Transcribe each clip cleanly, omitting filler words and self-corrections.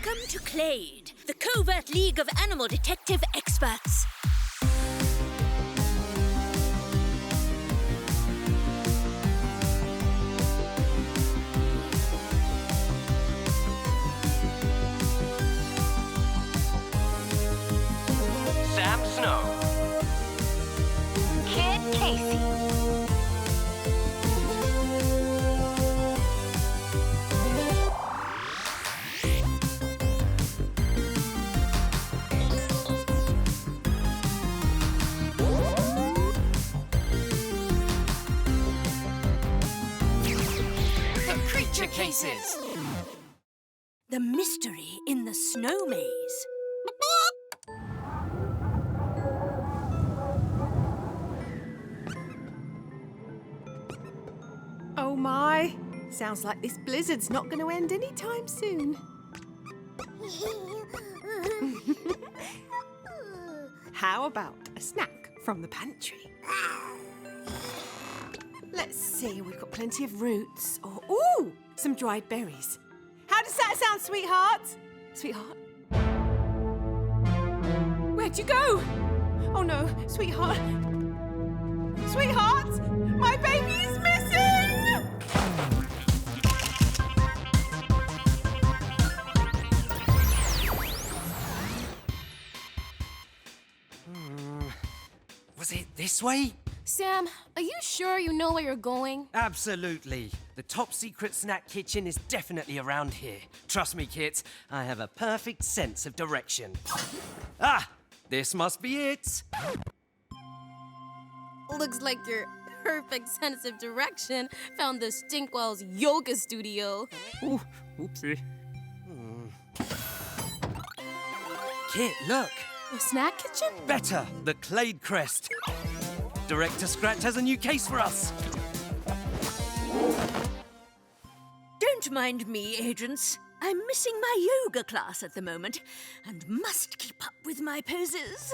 Welcome to Clade, the covert league of animal detective experts. Sam Snow. Kid Casey. Cases. The mystery in the snow maze. Oh my! Sounds like this blizzard's not going to end anytime soon. How about a snack from the pantry? Let's see, we've got plenty of roots. Ooh, some dried berries. How does that sound, sweetheart? Sweetheart? Where'd you go? Oh no, sweetheart. Sweetheart, my baby is missing! Was it this way? Sam, are you sure you know where you're going? Absolutely. The top secret snack kitchen is definitely around here. Trust me, kids, I have a perfect sense of direction. Ah, this must be it. Looks like your perfect sense of direction found the Stinkwell's yoga studio. Ooh, oopsie. Kit, look. The snack kitchen? Better, the Clade crest. Director Scratch has a new case for us. Don't mind me, agents. I'm missing my yoga class at the moment and must keep up with my poses.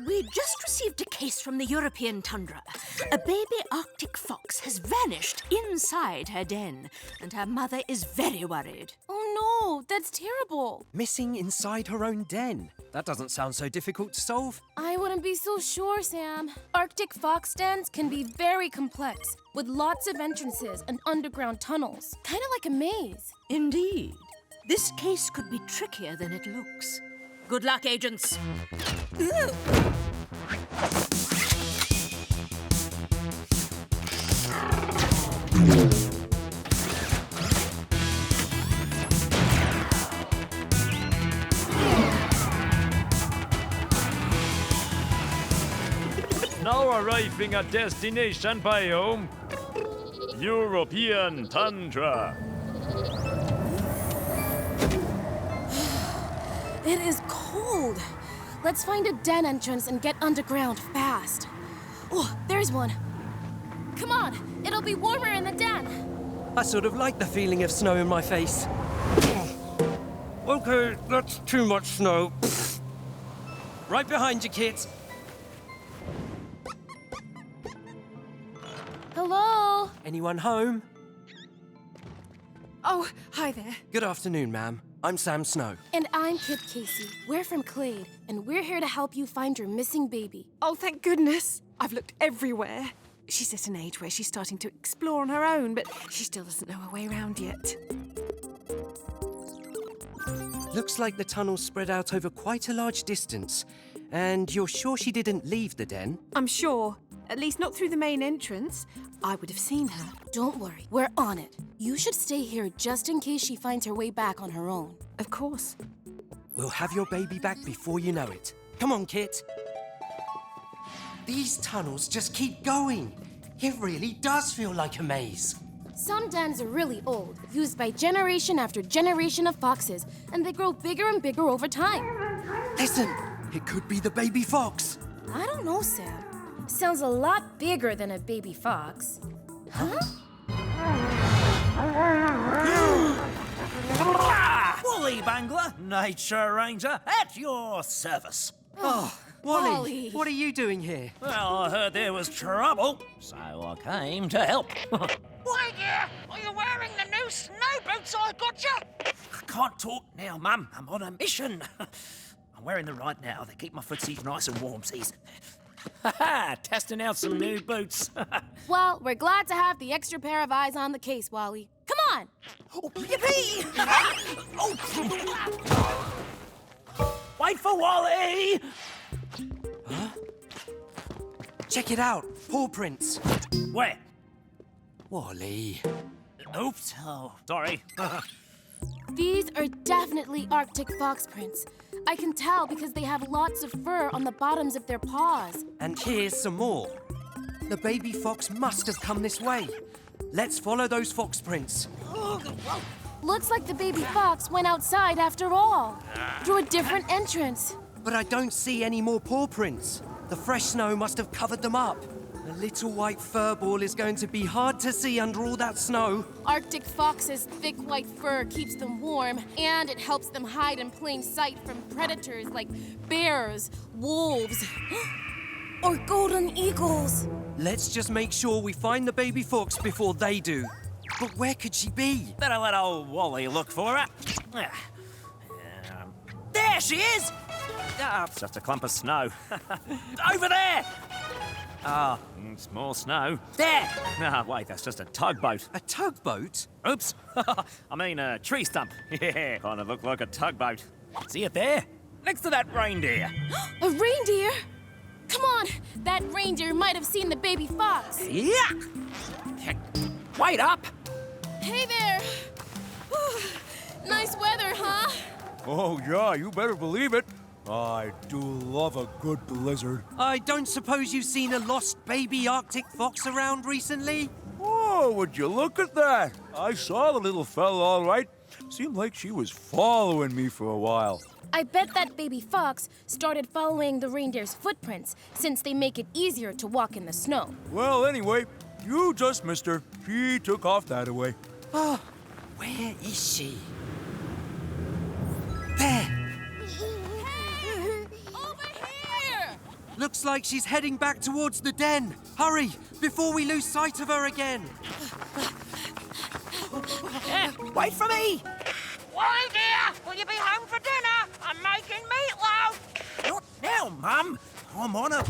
We just received a case from the European tundra. A baby Arctic fox has vanished inside her den, and her mother is very worried. Oh no, that's terrible. Missing inside her own den. That doesn't sound so difficult to solve. I wouldn't be so sure, Sam. Arctic fox dens can be very complex, with lots of entrances and underground tunnels. Kind of like a maze. Indeed. This case could be trickier than it looks. Good luck, agents. Now arriving at destination biome, European tundra. It is cold. Let's find a den entrance and get underground fast. Oh, there's one. Come on, it'll be warmer in the den. I sort of like the feeling of snow in my face. Okay, that's too much snow. Right behind you, kids. Hello? Anyone home? Oh, hi there. Good afternoon, ma'am. I'm Sam Snow. And I'm Kid Casey. We're from Clade, and we're here to help you find your missing baby. Oh, thank goodness. I've looked everywhere. She's at an age where she's starting to explore on her own, but she still doesn't know her way around yet. Looks like the tunnel's spread out over quite a large distance. And you're sure she didn't leave the den? I'm sure. At least not through the main entrance. I would have seen her. Don't worry, we're on it. You should stay here just in case she finds her way back on her own. Of course. We'll have your baby back before you know it. Come on, Kit. These tunnels just keep going. It really does feel like a maze. Some dens are really old, used by generation after generation of foxes, and they grow bigger and bigger over time. Listen, it could be the baby fox. I don't know, Sam. Sounds a lot bigger than a baby fox. Huh? Wally Bungler, Nature Ranger, at your service. Oh, Wally, what are you doing here? Well, I heard there was trouble, so I came to help. Why, dear? Are you wearing the new snow boots I got you? I can't talk now, Mum. I'm on a mission. I'm wearing them right now. They keep my footsies nice and warm, sees. Testing out some new boots. Well, we're glad to have the extra pair of eyes on the case, Wally. Come on! Oh, yippee! Wait for Wally! Check it out. Paw prints. Where? Wally. Oops. Oh, sorry. These are definitely Arctic fox prints. I can tell because they have lots of fur on the bottoms of their paws. And here's some more. The baby fox must have come this way. Let's follow those fox prints. Looks like the baby fox went outside after all, through a different entrance. But I don't see any more paw prints. The fresh snow must have covered them up. A little white fur ball is going to be hard to see under all that snow. Arctic fox's thick white fur keeps them warm, and it helps them hide in plain sight from predators like bears, wolves, or golden eagles. Let's just make sure we find the baby fox before they do. But where could she be? Better let old Wally look for her. There she is! Ah, it's just a clump of snow. Over there! Ah, it's more snow. There! Ah, wait, that's just a tugboat. A tugboat? Oops. I mean a tree stump. Yeah, kind of looked like a tugboat. See it there? Next to that reindeer. A reindeer? Come on, that reindeer might have seen the baby fox. Yeah! Wait up! Hey there! Nice weather, huh? Oh, yeah, you better believe it. I do love a good blizzard. I don't suppose you've seen a lost baby Arctic fox around recently? Oh, would you look at that? I saw the little fella all right. Seemed like she was following me for a while. I bet that baby fox started following the reindeer's footprints since they make it easier to walk in the snow. Well, anyway, you just missed her. She took off that way. Oh, where is she? There! Over here! Looks like she's heading back towards the den. Hurry, before we lose sight of her again. Wait for me! Why, dear? Will you be home for dinner? I'm making meatloaf. Not now, Mum. I'm on a...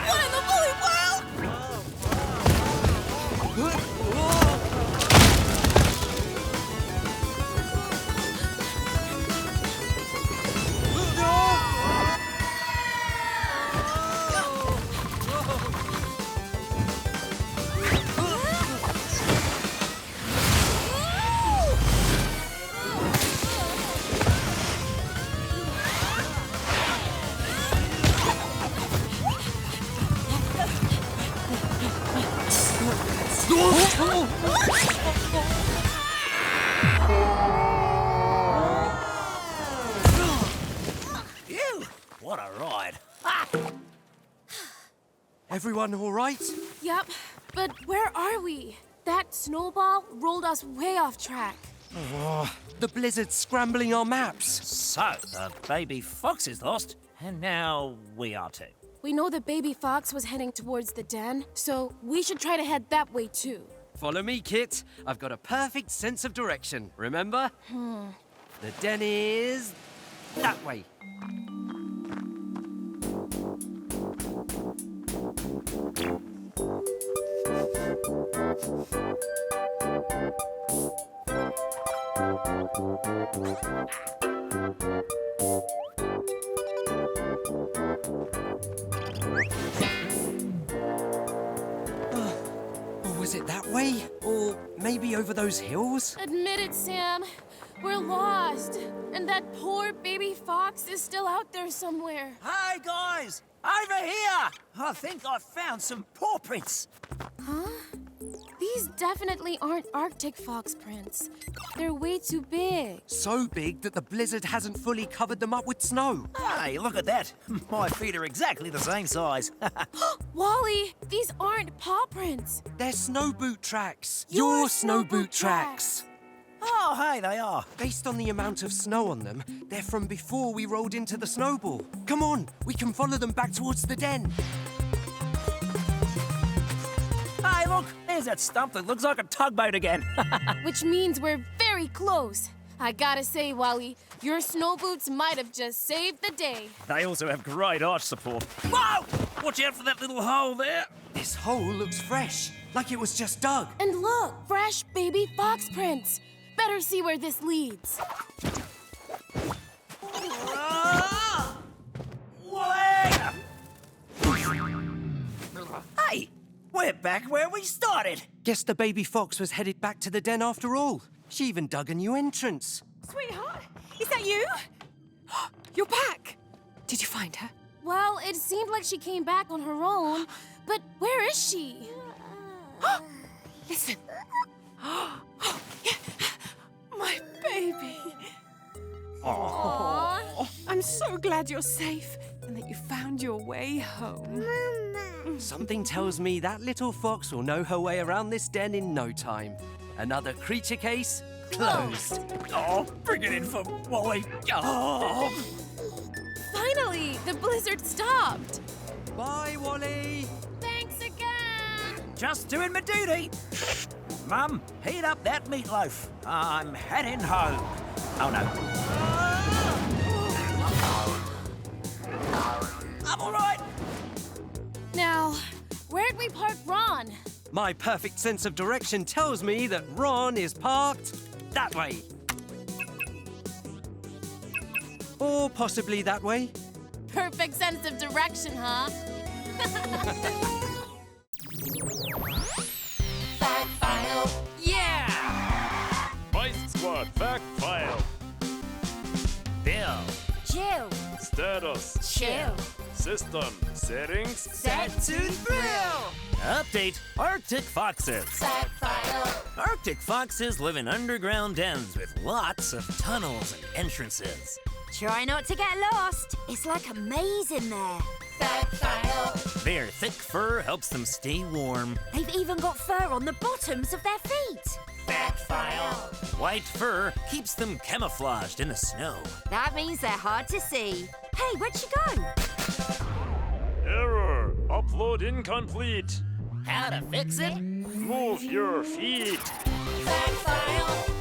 What in the bully world? Phew! What a ride. Everyone all right? Yep, but where are we? That snowball rolled us way off track. The blizzard's scrambling our maps. So, the baby fox is lost, and now we are too. We know the baby fox was heading towards the den, so we should try to head that way too. Follow me, Kit. I've got a perfect sense of direction, remember? The den is... that way. Was it that way? Or maybe over those hills? Admit it, Sam. We're lost. And that poor baby fox is still out there somewhere. Hey, guys! Over here! I think I found some paw prints. Huh? These definitely aren't Arctic fox prints. They're way too big. So big that the blizzard hasn't fully covered them up with snow. Hey, look at that. My feet are exactly the same size. Wally, these aren't paw prints. They're snow boot tracks. Your snow boot tracks. Oh, hey, they are. Based on the amount of snow on them, they're from before we rolled into the snowball. Come on, we can follow them back towards the den. Hey, look, there's that stump that looks like a tugboat again. Which means we're very close. I gotta say, Wally, your snow boots might have just saved the day. They also have great arch support. Whoa! Watch out for that little hole there. This hole looks fresh, like it was just dug. And look, fresh baby fox prints. Better see where this leads. Hey, we're back where we started. Guess the baby fox was headed back to the den after all. She even dug a new entrance. Sweetheart, is that you? You're back. Did you find her? Well, it seemed like she came back on her own, but where is she? Listen. My baby. Aww. I'm so glad you're safe and that you found your way home. Something tells me that little fox will know her way around this den in no time. Another creature case closed. Oh, bring it in for Wally. Oh. Finally, the blizzard stopped. Bye, Wally. Thanks again. Just doing my duty. Mum, heat up that meatloaf. I'm heading home. Oh, no. I'm all right. Now, where'd we park Ron? My perfect sense of direction tells me that Ron is parked that way. Or possibly that way. Perfect sense of direction, huh? Fact file. Yeah! Vice Squad fact file. Bill. Jill. Status. Chill. System settings. Set to thrill. Update, Arctic foxes. Fact file. Arctic foxes live in underground dens with lots of tunnels and entrances. Try not to get lost. It's like a maze in there. Fact file. Their thick fur helps them stay warm. They've even got fur on the bottoms of their feet. Fact file. White fur keeps them camouflaged in the snow. That means they're hard to see. Hey, where'd she go? Error. Upload incomplete. How to fix it? Move your feet. Fact file.